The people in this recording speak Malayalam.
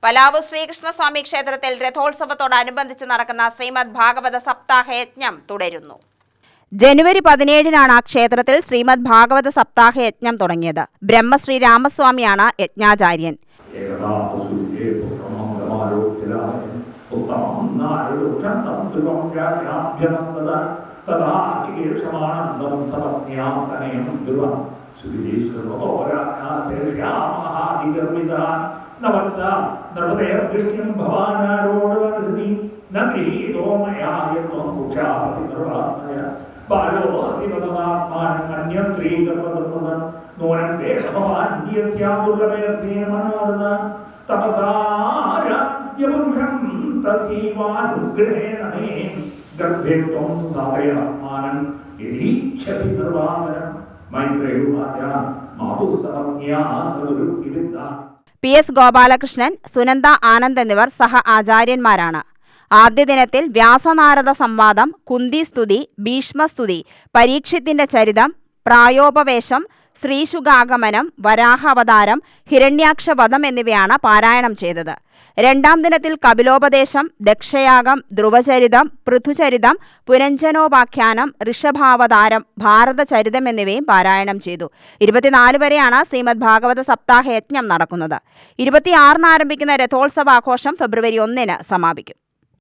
പലാവു ശ്രീകൃഷ്ണസ്വാമി ക്ഷേത്രത്തിൽ രഥോത്സവത്തോടനുബന്ധിച്ച് നടക്കുന്ന ശ്രീമദ് ഭാഗവത സപ്താഹ യജ്ഞം തുടരുന്നു. ജനുവരി 17-നാണ് ക്ഷേത്രത്തിൽ ശ്രീമദ് ഭാഗവത സപ്താഹ യജ്ഞം തുടങ്ങിയത്. ബ്രഹ്മശ്രീ രാമസ്വാമിയാണ് യജ്ഞാചാര്യൻ. PS ഗോപാലകൃഷ്ണൻ, സുനന്ദ ആനന്ദ് എന്നിവർ സഹ ആചാര്യന്മാരാണ്. ആദ്യ ദിനത്തിൽ വ്യാസനാരദ സംവാദം, കുന്തിസ്തുതി, ഭീഷ്മസ്തുതി, പരീക്ഷിത്തിന്റെ ചരിതം, പ്രായോപവേശം, ശ്രീശുകാഗമനം, വരാഹ അവതാരം, ഹിരണ്യാക്ഷവധം എന്നിവയാണ് പാരായണം ചെയ്തത്. രണ്ടാം ദിനത്തിൽ കപിലോപദേശം, ദക്ഷയാഗം, ധ്രുവചരിതം, പൃഥുചരിതം, പുരഞ്ജനോപാഖ്യാനം, ഋഷഭാവതാരം, ഭാരതചരിതം എന്നിവയും പാരായണം ചെയ്തു. 24 വരെയാണ് ശ്രീമദ് ഭാഗവത സപ്താഹ യജ്ഞം നടക്കുന്നത്. 26-ന് ആരംഭിക്കുന്ന രഥോത്സവാഘോഷം ഫെബ്രുവരി 1-ന് സമാപിക്കും.